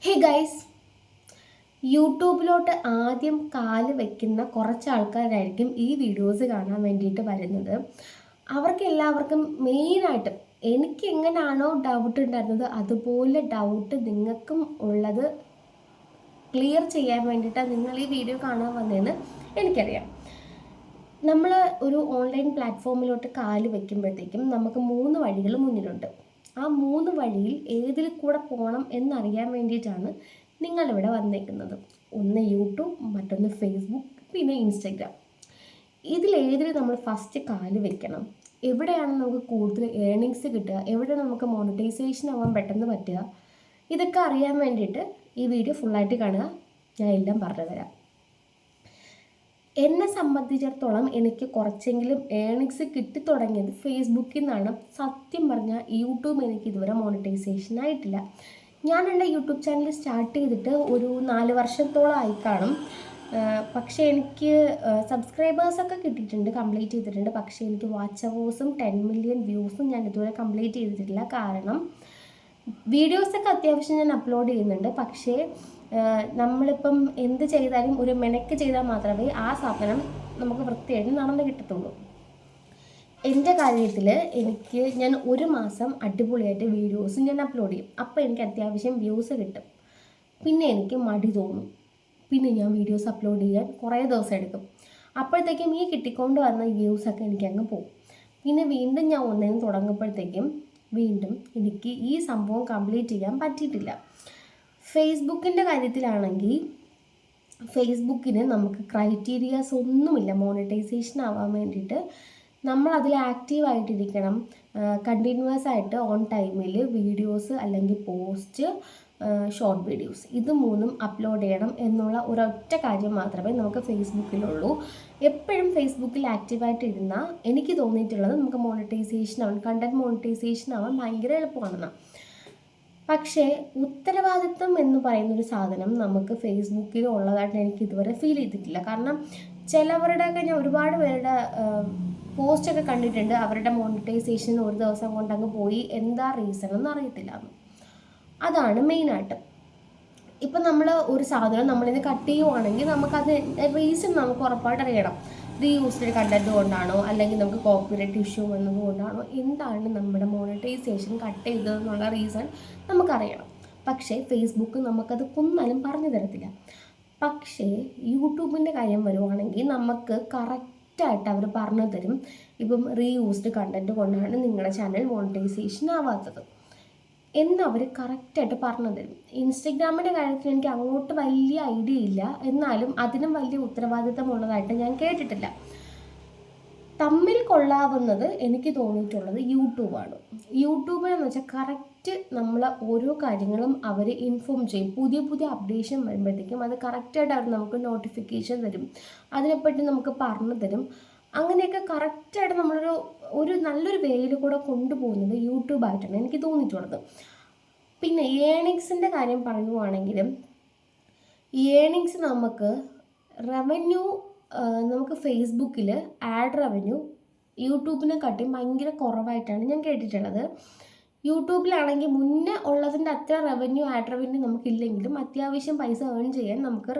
Hey guys, യൂട്യൂബിലോട്ട് ആദ്യം കാല് വയ്ക്കുന്ന കുറച്ച് ആൾക്കാരായിരിക്കും ഈ വീഡിയോസ് കാണാൻ വേണ്ടിയിട്ട് വരുന്നത്. അവർക്ക് എല്ലാവർക്കും മെയിനായിട്ട് എനിക്ക് എങ്ങനെയാണോ ഡൗട്ട് ഉണ്ടായിരുന്നത് അതുപോലെ ഡൗട്ട് നിങ്ങൾക്കും ഉള്ളത് ക്ലിയർ ചെയ്യാൻ വേണ്ടിയിട്ടാണ് നിങ്ങൾ ഈ വീഡിയോ കാണാൻ വന്നതെന്ന് എനിക്കറിയാം. നമ്മൾ ഒരു ഓൺലൈൻ പ്ലാറ്റ്ഫോമിലോട്ട് കാല് വയ്ക്കുമ്പോഴത്തേക്കും നമുക്ക് 3 വഴികൾ മുന്നിലുണ്ട്. ആ 3 വഴിയിൽ ഏതിൽ കൂടെ പോകണം എന്നറിയാൻ വേണ്ടിയിട്ടാണ് നിങ്ങളിവിടെ വന്നേക്കുന്നത്. ഒന്ന് യൂട്യൂബ്, മറ്റൊന്ന് ഫേസ്ബുക്ക്, പിന്നെ ഇൻസ്റ്റഗ്രാം. ഇതിലേതിൽ നമ്മൾ ഫസ്റ്റ് കാല് വെക്കണം, എവിടെയാണ് നമുക്ക് കൂടുതൽ ഏർണിങ്സ് കിട്ടുക, എവിടെ നമുക്ക് മോണിറ്റൈസേഷൻ ആവാൻ പെട്ടെന്ന് പറ്റുക, ഇതൊക്കെ അറിയാൻ വേണ്ടിയിട്ട് ഈ വീഡിയോ ഫുള്ളായിട്ട് കാണുക. ഞാൻ എല്ലാം പറഞ്ഞു തരാം. എന്നെ സംബന്ധിച്ചിടത്തോളം എനിക്ക് കുറച്ചെങ്കിലും ഏർണിങ്സ് കിട്ടിത്തുടങ്ങിയത് ഫേസ്ബുക്കിൽ നിന്നാണ്. സത്യം പറഞ്ഞാൽ യൂട്യൂബ് എനിക്ക് ഇതുവരെ മോണിറ്റൈസേഷൻ ആയിട്ടില്ല. ഞാൻ എൻ്റെ യൂട്യൂബ് ചാനൽ സ്റ്റാർട്ട് ചെയ്തിട്ട് ഒരു 4 വർഷത്തോളം ആയി കാണും. പക്ഷേ എനിക്ക് സബ്സ്ക്രൈബേഴ്സൊക്കെ കിട്ടിയിട്ടുണ്ട്, കംപ്ലീറ്റ് ചെയ്തിട്ടുണ്ട്. പക്ഷേ എനിക്ക് വാച്ച് അവേഴ്സും 10 മില്യൺ വ്യൂസും ഞാൻ ഇതുവരെ കംപ്ലീറ്റ് ചെയ്തിട്ടില്ല. കാരണം വീഡിയോസൊക്കെ അത്യാവശ്യം ഞാൻ അപ്ലോഡ് ചെയ്യുന്നുണ്ട്. പക്ഷേ നമ്മളിപ്പം എന്ത് ചെയ്താലും ഒരു മെനക്ക് ചെയ്താൽ മാത്രമേ ആ സാധനം നമുക്ക് വൃത്തിയായിട്ട് നടന്ന് കിട്ടത്തുള്ളൂ. എൻ്റെ കാര്യത്തിൽ ഞാൻ ഒരു മാസം അടിപൊളിയായിട്ട് വീഡിയോസ് ഞാൻ അപ്ലോഡ് ചെയ്യും. അപ്പോൾ എനിക്ക് അത്യാവശ്യം വ്യൂസ് കിട്ടും. പിന്നെ എനിക്ക് മടി തോന്നും. പിന്നെ ഞാൻ വീഡിയോസ് അപ്ലോഡ് ചെയ്യാൻ കുറേ ദിവസം എടുക്കും. അപ്പോഴത്തേക്കും ഈ കിട്ടിക്കൊണ്ട് വന്ന വ്യൂസൊക്കെ എനിക്കങ്ങ് പോകും. പിന്നെ വീണ്ടും ഞാൻ ഒന്നിനും തുടങ്ങുമ്പോഴത്തേക്കും വീണ്ടും എനിക്ക് ഈ സംഭവം കംപ്ലീറ്റ് ചെയ്യാൻ പറ്റിയിട്ടില്ല. ഫേസ്ബുക്കിൻ്റെ കാര്യത്തിലാണെങ്കിൽ ഫേസ്ബുക്കിന് നമുക്ക് ക്രൈറ്റീരിയാസ് ഒന്നുമില്ല മോണിറ്റൈസേഷൻ ആവാൻ വേണ്ടിയിട്ട്. നമ്മൾ അതിൽ ആക്റ്റീവായിട്ടിരിക്കണം, കണ്ടിന്യൂസ് ആയിട്ട് ഓൺ ടൈമിൽ വീഡിയോസ് അല്ലെങ്കിൽ പോസ്റ്റ്, ഷോർട്ട് വീഡിയോസ് ഇത് 3ഉം അപ്ലോഡ് ചെയ്യണം എന്നുള്ള ഒരൊറ്റ കാര്യം മാത്രമേ നമുക്ക് ഫേസ്ബുക്കിലുള്ളൂ. എപ്പോഴും ഫേസ്ബുക്കിൽ ആക്റ്റീവായിട്ട് ഇരുന്നാൽ എനിക്ക് തോന്നിയിട്ടുള്ളത് നമുക്ക് മോണിറ്റൈസേഷൻ ആവാൻ, കണ്ടൻറ് മോണിറ്റൈസേഷൻ ആവാൻ ഭയങ്കര എളുപ്പമാണെന്നാണ്. പക്ഷേ ഉത്തരവാദിത്വം എന്ന് പറയുന്നൊരു സാധനം നമുക്ക് ഫേസ്ബുക്കിൽ ഉള്ളതായിട്ട് എനിക്ക് ഇതുവരെ ഫീൽ ചെയ്തിട്ടില്ല. കാരണം ചിലവരുടെയൊക്കെ ഞാൻ ഒരുപാട് പേരുടെ പോസ്റ്റൊക്കെ കണ്ടിട്ടുണ്ട്, അവരുടെ മോണിറ്റൈസേഷൻ ഒരു ദിവസം കൊണ്ടങ്ങ് പോയി, എന്താ റീസൺ എന്ന് അറിയത്തില്ല. അതാണ് മെയിനായിട്ട്. ഇപ്പം നമ്മൾ ഒരു സാധനം നമ്മളിത് കട്ട് ചെയ്യുവാണെങ്കിൽ നമുക്കത് റീസൺ നമുക്ക് ഉറപ്പായിട്ട് അറിയണം. റീയൂസ്ഡ് കണ്ടന്റ് കൊണ്ടാണോ, അല്ലെങ്കിൽ നമുക്ക് കോപ്പിറൈറ്റ് ഇഷ്യൂ വന്നതുകൊണ്ടാണോ, എന്താണ് നമ്മുടെ മോണിറ്റൈസേഷൻ കട്ട് ചെയ്തതെന്നുള്ള റീസൺ നമുക്കറിയണം. പക്ഷേ ഫേസ്ബുക്ക് നമുക്കത് കൊന്നാലും പറഞ്ഞു തരത്തില്ല. പക്ഷേ യൂട്യൂബിൻ്റെ കാര്യം വരുവാണെങ്കിൽ നമുക്ക് കറക്റ്റായിട്ട് അവർ പറഞ്ഞു തരും. ഇപ്പം റീയൂസ്ഡ് കണ്ടന്റ് കൊണ്ടാണ് നിങ്ങളുടെ ചാനൽ മോണിറ്റൈസേഷൻ ആവാത്തത് എന്നവർ കറക്റ്റായിട്ട് പറഞ്ഞു തരും. ഇൻസ്റ്റഗ്രാമിൻ്റെ കാര്യത്തിൽ എനിക്ക് അങ്ങോട്ട് വലിയ ഐഡിയ ഇല്ല, എന്നാലും അതിനും വലിയ ഉത്തരവാദിത്തമുള്ളതായിട്ട് ഞാൻ കേട്ടിട്ടില്ല. തമ്മിൽ കൊള്ളാവുന്നത് എനിക്ക് തോന്നിയിട്ടുള്ളത് യൂട്യൂബാണ്. യൂട്യൂബിലെന്ന് വെച്ചാൽ കറക്റ്റ് നമ്മൾ ഓരോ കാര്യങ്ങളും അവർ ഇൻഫോം ചെയ്യും. പുതിയ പുതിയ അപ്ഡേഷൻ വരുമ്പോഴത്തേക്കും അത് കറക്റ്റായിട്ട് അവർ നമുക്ക് നോട്ടിഫിക്കേഷൻ തരും, അതിനെപ്പറ്റി നമുക്ക് പറഞ്ഞു തരും. അങ്ങനെയൊക്കെ കറക്റ്റായിട്ട് ഒരു നല്ലൊരു വേയിൽ കൂടെ കൊണ്ടുപോകുന്നത് യൂട്യൂബായിട്ടാണ് എനിക്ക് തോന്നിയിട്ടുള്ളത്. പിന്നെ ഏണിങ്സിൻ്റെ കാര്യം പറയുവാണെങ്കിലും ഏണിങ്സ് നമുക്ക് റവന്യൂ, നമുക്ക് ഫേസ്ബുക്കിൽ ആഡ് റവന്യൂ യൂട്യൂബിനെക്കാട്ടി ഭയങ്കര കുറവായിട്ടാണ് ഞാൻ കേട്ടിട്ടുള്ളത്. യൂട്യൂബിലാണെങ്കിൽ മുന്നേ ഉള്ളതിൻ്റെ അത്ര റവന്യൂ, ആഡ് റവന്യൂ നമുക്കില്ലെങ്കിലും അത്യാവശ്യം പൈസ ഏൺ ചെയ്യാൻ നമുക്ക്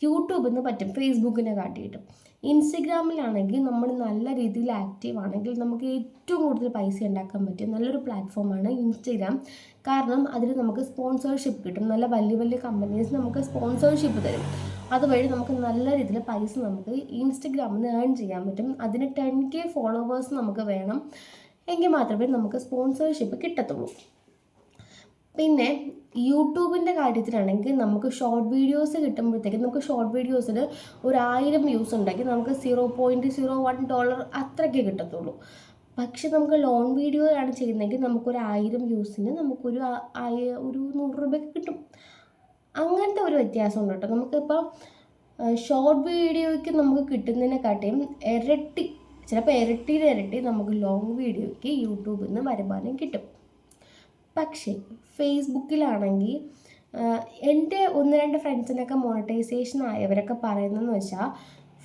യൂട്യൂബിൽ നിന്ന് പറ്റും ഫേസ്ബുക്കിനെ കാട്ടിയിട്ട്. ഇൻസ്റ്റഗ്രാമിലാണെങ്കിൽ നമ്മൾ നല്ല രീതിയിൽ ആക്റ്റീവ് ആണെങ്കിൽ നമുക്ക് ഏറ്റവും കൂടുതൽ പൈസ ഉണ്ടാക്കാൻ പറ്റും നല്ലൊരു പ്ലാറ്റ്ഫോമാണ് ഇൻസ്റ്റഗ്രാം. കാരണം അതിൽ നമുക്ക് സ്പോൺസർഷിപ്പ് കിട്ടും. നല്ല വലിയ വലിയ കമ്പനീസ് നമുക്ക് സ്പോൺസർഷിപ്പ് തരും. അതുവഴി നമുക്ക് നല്ല രീതിയിൽ പൈസ നമുക്ക് ഇൻസ്റ്റഗ്രാമിൽ നിന്ന് ഏൺ ചെയ്യാൻ പറ്റും. അതിന് 10K ഫോളോവേഴ്സ് നമുക്ക് വേണം, എങ്കിൽ മാത്രമേ നമുക്ക് സ്പോൺസർഷിപ്പ് കിട്ടത്തുള്ളൂ. പിന്നെ യൂട്യൂബിൻ്റെ കാര്യത്തിലാണെങ്കിൽ നമുക്ക് ഷോർട്ട് വീഡിയോസ് കിട്ടുമ്പോഴത്തേക്കും നമുക്ക് ഷോർട്ട് വീഡിയോസിൽ 1000 വ്യൂസ് ഉണ്ടെങ്കിൽ നമുക്ക് $0.01 അത്രയ്ക്ക് കിട്ടത്തുള്ളൂ. പക്ഷെ നമുക്ക് ലോങ് വീഡിയോ ആണ് ചെയ്യുന്നതെങ്കിൽ നമുക്കൊരു 1000 വ്യൂസിന് നമുക്കൊരു 100 രൂപയ്ക്ക് കിട്ടും. അങ്ങനത്തെ ഒരു വ്യത്യാസം ഉണ്ട് കേട്ടോ. നമുക്കിപ്പോൾ ഷോർട്ട് വീഡിയോയ്ക്ക് നമുക്ക് കിട്ടുന്നതിനെക്കാട്ടിയും ഇരട്ടി, ചിലപ്പോൾ ഇരട്ടിയുടെ ഇരട്ടി നമുക്ക് ലോങ് വീഡിയോയ്ക്ക് യൂട്യൂബിൽ നിന്ന് വരുമാനം കിട്ടും. പക്ഷേ ഫേസ്ബുക്കിലാണെങ്കിൽ എൻ്റെ 1-2 ഫ്രണ്ട്സിനൊക്കെ മോണിറ്റൈസേഷൻ ആയവരൊക്കെ പറയുന്നതെന്ന് വെച്ചാൽ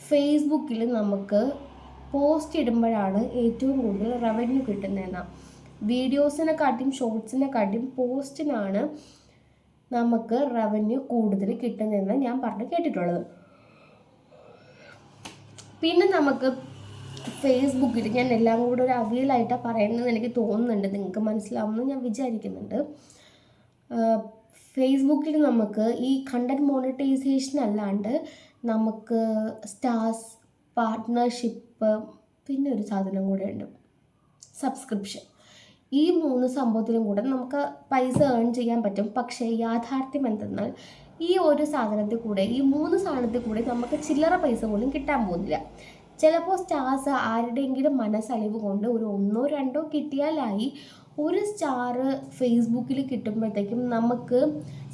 ഫേസ്ബുക്കിൽ നമുക്ക് പോസ്റ്റ് ഇടുമ്പോഴാണ് ഏറ്റവും കൂടുതൽ റവന്യൂ കിട്ടുന്നതെന്നാണ്. വീഡിയോസിനെക്കാട്ടിയും ഷോർട്സിനെക്കാട്ടിയും പോസ്റ്റിനാണ് നമുക്ക് റവന്യൂ കൂടുതൽ കിട്ടുന്നതെന്ന് ഞാൻ പറഞ്ഞു കേട്ടിട്ടുള്ളത്. പിന്നെ നമുക്ക് ഫേസ്ബുക്കിൽ, ഞാൻ എല്ലാം കൂടെ ഒരു അവിയലായിട്ടാണ് പറയുന്നത് എനിക്ക് തോന്നുന്നുണ്ട്, നിങ്ങൾക്ക് മനസ്സിലാവുമെന്ന് ഞാൻ വിചാരിക്കുന്നുണ്ട്. ഫേസ്ബുക്കിൽ നമുക്ക് ഈ കണ്ടൻറ് മോണിറ്റൈസേഷൻ അല്ലാണ്ട് നമുക്ക് സ്റ്റാർസ്, പാർട്ട്ണർഷിപ്പ്, പിന്നെ ഒരു സാധനം കൂടെ ഉണ്ട്, സബ്സ്ക്രിപ്ഷൻ. ഈ 3 സംഭവത്തിലും കൂടെ നമുക്ക് പൈസ ഏൺ ചെയ്യാൻ പറ്റും. പക്ഷേ യാഥാർത്ഥ്യം എന്തെന്നാൽ ഈ ഒരു സാധനത്തിൽ കൂടെ, ഈ 3 സാധനത്തിൽ കൂടെ നമുക്ക് ചില്ലറ പൈസ പോലും കിട്ടാൻ പോകുന്നില്ല. ചിലപ്പോൾ സ്റ്റാർസ് ആരുടെയെങ്കിലും മനസ്സലിവ് കൊണ്ട് ഒരു 1 2 കിട്ടിയാലായി. ഒരു സ്റ്റാർ ഫേസ്ബുക്കിൽ കിട്ടുമ്പോഴത്തേക്കും നമുക്ക്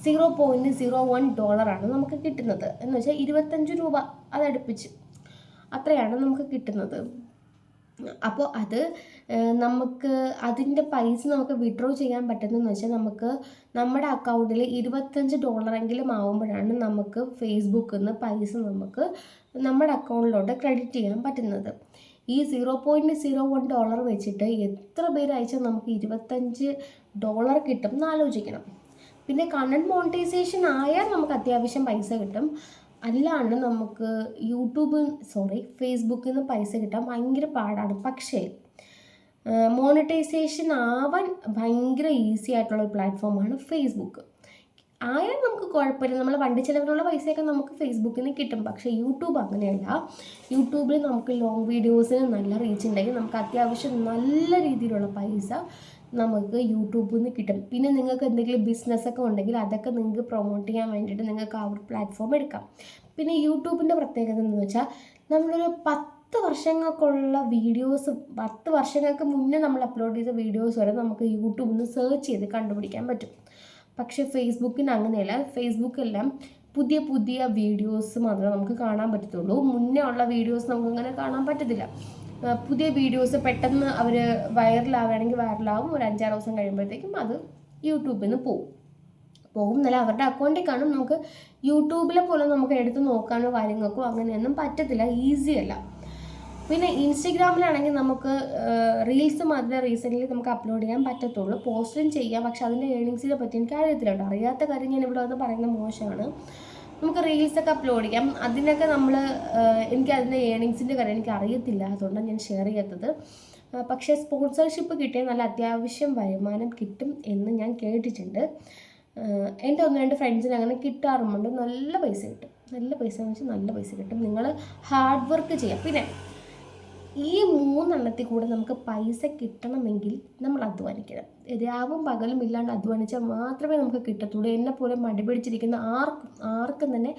$0.01 നമുക്ക് കിട്ടുന്നത്. എന്ന് വെച്ചാൽ 25 രൂപ അതടുപ്പിച്ച് അത്രയാണ് നമുക്ക് കിട്ടുന്നത്. അപ്പോൾ അത് നമുക്ക് അതിൻ്റെ പൈസ നമുക്ക് വിഡ്രോ ചെയ്യാൻ പറ്റുന്നതെന്ന് വെച്ചാൽ നമുക്ക് നമ്മുടെ അക്കൗണ്ടിൽ $25 ആവുമ്പോഴാണ് നമുക്ക് ഫേസ്ബുക്കിൽ നിന്ന് പൈസ നമുക്ക് നമ്മുടെ അക്കൗണ്ടിലോട്ട് ക്രെഡിറ്റ് ചെയ്യാൻ പറ്റുന്നത്. ഈ $0.01 വെച്ചിട്ട് എത്ര പേര് അയച്ചാൽ നമുക്ക് $25 കിട്ടും എന്ന് ആലോചിക്കണം. പിന്നെ കണ്ടന്റ് മോണിറ്റൈസേഷൻ ആയാൽ നമുക്ക് അത്യാവശ്യം പൈസ കിട്ടും. അല്ലാണ്ട് നമുക്ക് ഫേസ്ബുക്കിൽ നിന്ന് പൈസ കിട്ടാൻ ഭയങ്കര പാടാണ്. പക്ഷേ മോണിറ്റൈസേഷൻ ആവാൻ ഭയങ്കര ഈസി ആയിട്ടുള്ള ഒരു പ്ലാറ്റ്ഫോമാണ് ഫേസ്ബുക്ക്. ആയാൽ നമുക്ക് കുഴപ്പമില്ല, നമ്മൾ വണ്ടി ചിലവിനുള്ള പൈസയൊക്കെ നമുക്ക് ഫേസ്ബുക്കിൽ നിന്ന് കിട്ടും. പക്ഷേ യൂട്യൂബ് അങ്ങനെയല്ല. യൂട്യൂബിൽ നമുക്ക് ലോങ് വീഡിയോസിന് നല്ല റീച്ച് ഉണ്ടെങ്കിൽ നമുക്ക് അത്യാവശ്യം നല്ല രീതിയിലുള്ള പൈസ നമുക്ക് യൂട്യൂബിൽ നിന്ന് കിട്ടും. പിന്നെ നിങ്ങൾക്ക് എന്തെങ്കിലും ബിസിനസ്സൊക്കെ ഉണ്ടെങ്കിൽ അതൊക്കെ നിങ്ങൾക്ക് പ്രൊമോട്ട് ചെയ്യാൻ വേണ്ടിയിട്ട് നിങ്ങൾക്ക് ആ ഒരു പ്ലാറ്റ്ഫോം എടുക്കാം. പിന്നെ യൂട്യൂബിൻ്റെ പ്രത്യേകത എന്ന് വെച്ചാൽ നമ്മളൊരു 10 വർഷങ്ങൾക്കുള്ള വീഡിയോസ്, 10 വർഷങ്ങൾക്ക് മുന്നേ നമ്മൾ അപ്ലോഡ് ചെയ്ത വീഡിയോസ് വരെ നമുക്ക് യൂട്യൂബിൽ നിന്ന് സെർച്ച് ചെയ്ത് കണ്ടുപിടിക്കാൻ പറ്റും. പക്ഷേ ഫേസ്ബുക്കിന് അങ്ങനെയല്ല. ഫേസ്ബുക്കെല്ലാം പുതിയ പുതിയ വീഡിയോസ് മാത്രമേ നമുക്ക് കാണാൻ പറ്റത്തുള്ളൂ. മുന്നേ ഉള്ള വീഡിയോസ് നമുക്കങ്ങനെ കാണാൻ പറ്റത്തില്ല. പുതിയ വീഡിയോസ് പെട്ടെന്ന് അവർ വൈറലാവുകയാണെങ്കിൽ വൈറലാവും, ഒരു 5-6 ദിവസം കഴിയുമ്പോഴത്തേക്കും അത് യൂട്യൂബിൽ നിന്ന് പോകും എന്നല്ല, അവരുടെ അക്കൗണ്ടിൽ കാണും. നമുക്ക് യൂട്യൂബിലെ പോലെ നമുക്ക് എടുത്ത് നോക്കാനോ കാര്യങ്ങൾക്കോ അങ്ങനെയൊന്നും പറ്റത്തില്ല, ഈസിയല്ല. പിന്നെ ഇൻസ്റ്റഗ്രാമിലാണെങ്കിൽ നമുക്ക് റീൽസ് മാത്രമേ റീസെൻ്റ്ലി നമുക്ക് അപ്ലോഡ് ചെയ്യാൻ പറ്റത്തുള്ളൂ. പോസ്റ്റും ചെയ്യാം, പക്ഷെ അതിൻ്റെ ഏണിങ്സിനെ പറ്റി എനിക്ക് അറിയത്തില്ല കേട്ടോ. അറിയാത്ത കാര്യം ഞാൻ ഇവിടെ വന്ന് പറയുന്നത് മോശമാണ്. നമുക്ക് റീൽസൊക്കെ അപ്ലോഡ് ചെയ്യാം. അതിനൊക്കെ എനിക്ക് അതിൻ്റെ ഏണിങ്സിൻ്റെ കാര്യം എനിക്ക് അറിയത്തില്ല, അതുകൊണ്ടാണ് ഞാൻ ഷെയർ ചെയ്യാത്തത്. പക്ഷേ സ്പോൺസർഷിപ്പ് കിട്ടിയാൽ നല്ല അത്യാവശ്യം വരുമാനം കിട്ടും എന്ന് ഞാൻ കേട്ടിട്ടുണ്ട്. എൻ്റെ 1-2 ഫ്രണ്ട്സിന് അങ്ങനെ കിട്ടാറുമുണ്ട്. നല്ല പൈസ കിട്ടും. നല്ല പൈസ എന്ന് വെച്ചാൽ നല്ല പൈസ കിട്ടും. നിങ്ങൾ ഹാർഡ് വർക്ക് ചെയ്യാം. പിന്നെ ഈ 3 എണ്ണത്തിൽ കൂടെ നമുക്ക് പൈസ കിട്ടണമെങ്കിൽ നമ്മൾ അധ്വാനിക്കണം. രാവും പകലും ഇല്ലാണ്ട് അധ്വാനിച്ചാൽ മാത്രമേ നമുക്ക് കിട്ടത്തുള്ളൂ. എന്നെപ്പോലെ മടിപിടിച്ചിരിക്കുന്ന ആർക്കും തന്നെ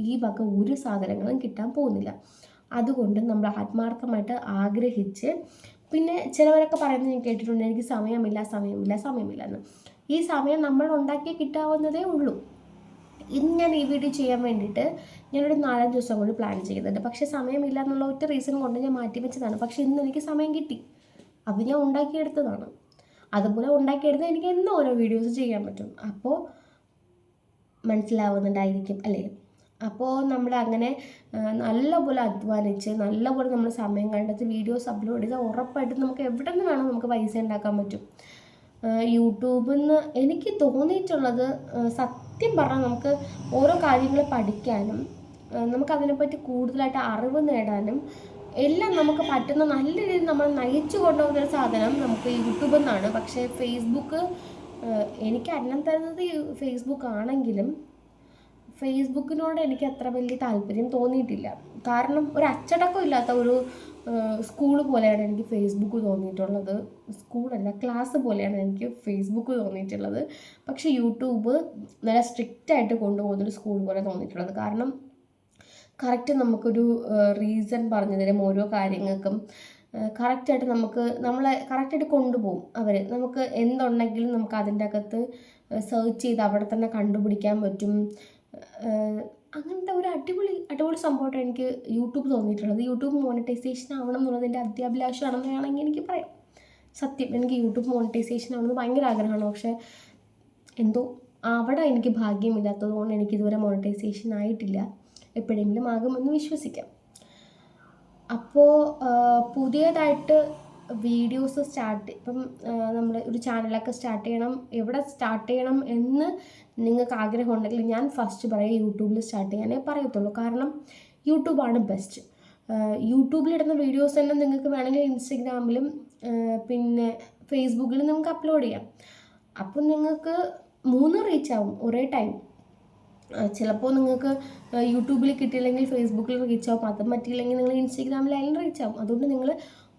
ഈ വക ഒരു സാധനങ്ങളും കിട്ടാൻ പോകുന്നില്ല. അതുകൊണ്ട് നമ്മൾ ആത്മാർത്ഥമായിട്ട് ആഗ്രഹിച്ച്, പിന്നെ ചിലവരൊക്കെ പറയുന്നത് ഞാൻ കേട്ടിട്ടുണ്ട്, എനിക്ക് സമയമില്ല എന്ന്. ഈ സമയം നമ്മൾ ഉണ്ടാക്കി കിട്ടാവുന്നതേ ഉള്ളൂ. ഇന്ന് ഞാൻ ഈ വീഡിയോ ചെയ്യാൻ വേണ്ടിയിട്ട് ഞാനൊരു 4-5 ദിവസം കൊണ്ട് പ്ലാൻ ചെയ്യുന്നുണ്ട്. പക്ഷേ സമയമില്ല എന്നുള്ള ഒറ്റ റീസൺ കൊണ്ട് ഞാൻ മാറ്റി വെച്ചതാണ്. പക്ഷേ ഇന്ന് എനിക്ക് സമയം കിട്ടി, അത് ഞാൻ ഉണ്ടാക്കിയെടുത്തതാണ്. അതുപോലെ ഉണ്ടാക്കിയെടുത്ത് എനിക്ക് എന്നും ഓരോ വീഡിയോസ് ചെയ്യാൻ പറ്റും. അപ്പോൾ മനസ്സിലാവുന്നുണ്ടായിരിക്കും അല്ലേ? അപ്പോൾ നമ്മൾ അങ്ങനെ നല്ലപോലെ അധ്വാനിച്ച് നല്ലപോലെ നമ്മൾ സമയം കണ്ടെത്തി വീഡിയോസ് അപ്ലോഡ് ചെയ്താൽ ഉറപ്പായിട്ടും നമുക്ക് എവിടെ നിന്ന് വേണം നമുക്ക് പൈസ ഉണ്ടാക്കാൻ പറ്റും. യൂട്യൂബിൽ നിന്ന് എനിക്ക് തോന്നിയിട്ടുള്ളത്, സത്യം പറഞ്ഞാൽ നമുക്ക് ഓരോ കാര്യങ്ങൾ പഠിക്കാനും നമുക്കതിനെപ്പറ്റി കൂടുതലായിട്ട് അറിവ് നേടാനും എല്ലാം നമുക്ക് പറ്റുന്ന നല്ല രീതിയിൽ നമ്മൾ നയിച്ചു കൊണ്ടുപോകുന്നൊരു സാധനം നമുക്ക് യൂട്യൂബിൽ നിന്നാണ്. പക്ഷേ ഫേസ്ബുക്ക് എനിക്ക് അന്നം തരുന്നത് ഫേസ്ബുക്ക് ആണെങ്കിലും ഫേസ്ബുക്കിനോട് എനിക്ക് അത്ര വലിയ താല്പര്യം തോന്നിയിട്ടില്ല. കാരണം ഒരു അച്ചടക്കം ഇല്ലാത്ത ഒരു സ്കൂൾ പോലെയാണ് എനിക്ക് ഫേസ്ബുക്ക് തോന്നിയിട്ടുള്ളത്. സ്കൂളല്ല, ക്ലാസ് പോലെയാണ് എനിക്ക് ഫേസ്ബുക്ക് തോന്നിയിട്ടുള്ളത്. പക്ഷേ യൂട്യൂബ് നല്ല സ്ട്രിക്റ്റായിട്ട് കൊണ്ടുപോകുന്നൊരു സ്കൂൾ പോലെ തോന്നിയിട്ടുള്ളത്. കാരണം കറക്റ്റ് നമുക്കൊരു റീസൺ പറഞ്ഞു തരും ഓരോ കാര്യങ്ങൾക്കും. കറക്റ്റായിട്ട് നമ്മളെ കറക്റ്റായിട്ട് കൊണ്ടുപോകും അവർ. നമുക്ക് എന്തുണ്ടെങ്കിലും നമുക്ക് അതിൻ്റെ അകത്ത് സെർച്ച് ചെയ്ത് അവിടെ തന്നെ കണ്ടുപിടിക്കാൻ പറ്റും. അങ്ങനത്തെ ഒരു അടിപൊളി സംഭവമായിട്ട് എനിക്ക് യൂട്യൂബ് തോന്നിയിട്ടുള്ളത്. യൂട്യൂബ് മോണിറ്റൈസേഷൻ ആവണം എന്നുള്ളത് എൻ്റെ അത്യാഭിലാഷമാണെന്ന് വേണമെങ്കിൽ എനിക്ക് പറയാം. സത്യം, എനിക്ക് യൂട്യൂബ് മോണിറ്റൈസേഷൻ ആവണമെന്ന് ഭയങ്കര ആഗ്രഹമാണ്. പക്ഷേ എന്തോ അവിടെ എനിക്ക് ഭാഗ്യമില്ലാത്തത് കൊണ്ട് എനിക്കിതുവരെ മോണിറ്റൈസേഷൻ ആയിട്ടില്ല. എപ്പോഴെങ്കിലും ആകുമെന്ന് വിശ്വസിക്കാം. അപ്പോൾ പുതിയതായിട്ട് വീഡിയോസ് ഇപ്പം നമ്മൾ ഒരു ചാനലൊക്കെ സ്റ്റാർട്ട് ചെയ്യണം, എവിടെ സ്റ്റാർട്ട് ചെയ്യണം എന്ന് നിങ്ങൾക്ക് ആഗ്രഹമുണ്ടെങ്കിൽ ഞാൻ ഫസ്റ്റ് പറയാം യൂട്യൂബിൽ സ്റ്റാർട്ട് ചെയ്യാനേ പറയത്തുള്ളൂ. കാരണം യൂട്യൂബാണ് ബെസ്റ്റ്. യൂട്യൂബിലിടുന്ന വീഡിയോസ് തന്നെ നിങ്ങൾക്ക് വേണമെങ്കിൽ ഇൻസ്റ്റഗ്രാമിലും പിന്നെ ഫേസ്ബുക്കിലും നിങ്ങൾക്ക് അപ്ലോഡ് ചെയ്യാം. അപ്പം നിങ്ങൾക്ക് 3 റീച്ച് ആവും ഒരേ ടൈം. ചിലപ്പോൾ നിങ്ങൾക്ക് യൂട്യൂബിൽ കിട്ടിയില്ലെങ്കിൽ ഫേസ്ബുക്കിൽ റീച്ച് ആവും, അതും പറ്റിയില്ലെങ്കിൽ നിങ്ങൾ ഇൻസ്റ്റഗ്രാമിലായാലും റീച്ച് ആവും. അതുകൊണ്ട് നിങ്ങൾ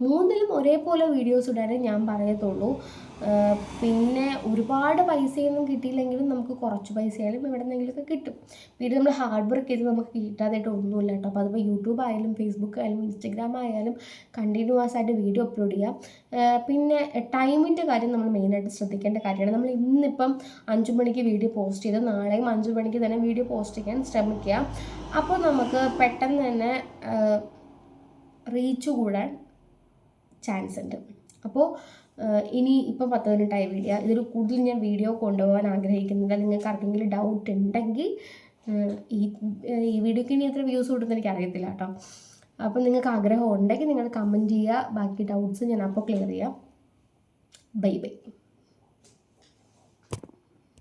3ലും ഒരേപോലെ വീഡിയോസ് ഇടാനേ ഞാൻ പറയത്തുള്ളൂ. പിന്നെ ഒരുപാട് പൈസയൊന്നും കിട്ടിയില്ലെങ്കിലും നമുക്ക് കുറച്ച് പൈസയായാലും എവിടെ നിന്നെങ്കിലുമൊക്കെ കിട്ടും. പിന്നെ നമ്മൾ ഹാർഡ് വർക്ക് ചെയ്ത് നമുക്ക് കിട്ടാതായിട്ട് ഒന്നുമില്ല കേട്ടോ. അപ്പോൾ അതിപ്പോൾ യൂട്യൂബ് ആയാലും ഫേസ്ബുക്ക് ആയാലും ഇൻസ്റ്റഗ്രാം ആയാലും കണ്ടിന്യൂസ് ആയിട്ട് വീഡിയോ അപ്ലോഡ് ചെയ്യാം. പിന്നെ ടൈമിൻ്റെ കാര്യം നമ്മൾ മെയിനായിട്ട് ശ്രദ്ധിക്കേണ്ട കാര്യമാണ്. നമ്മൾ ഇന്നിപ്പം 5 മണിക്ക് വീഡിയോ പോസ്റ്റ് ചെയ്ത് നാളെയും 5 മണിക്ക് തന്നെ വീഡിയോ പോസ്റ്റ് ചെയ്യാൻ ശ്രമിക്കുക. അപ്പോൾ നമുക്ക് പെട്ടെന്ന് തന്നെ റീച്ച് കൂടാൻ ചാൻസ് ഉണ്ട്. അപ്പോൾ ഇനി ഇപ്പം 10 മിനിറ്റായി വീഡിയോ, ഇതൊരു കൂടുതൽ ഞാൻ വീഡിയോ കൊണ്ടുപോകാൻ ആഗ്രഹിക്കുന്നില്ല. നിങ്ങൾക്ക് ആർക്കെങ്കിലും ഡൗട്ട് ഉണ്ടെങ്കിൽ ഈ വീഡിയോക്ക് ഇനി എത്ര വ്യൂസ് കിട്ടുമെന്ന് എനിക്ക് അറിയത്തില്ല കേട്ടോ. അപ്പോൾ നിങ്ങൾക്ക് ആഗ്രഹം ഉണ്ടെങ്കിൽ നിങ്ങൾ കമൻറ്റ് ചെയ്യുക, ബാക്കി ഡൗട്ട്സ് ഞാൻ അപ്പോൾ ക്ലിയർ ചെയ്യാം. Bye bye.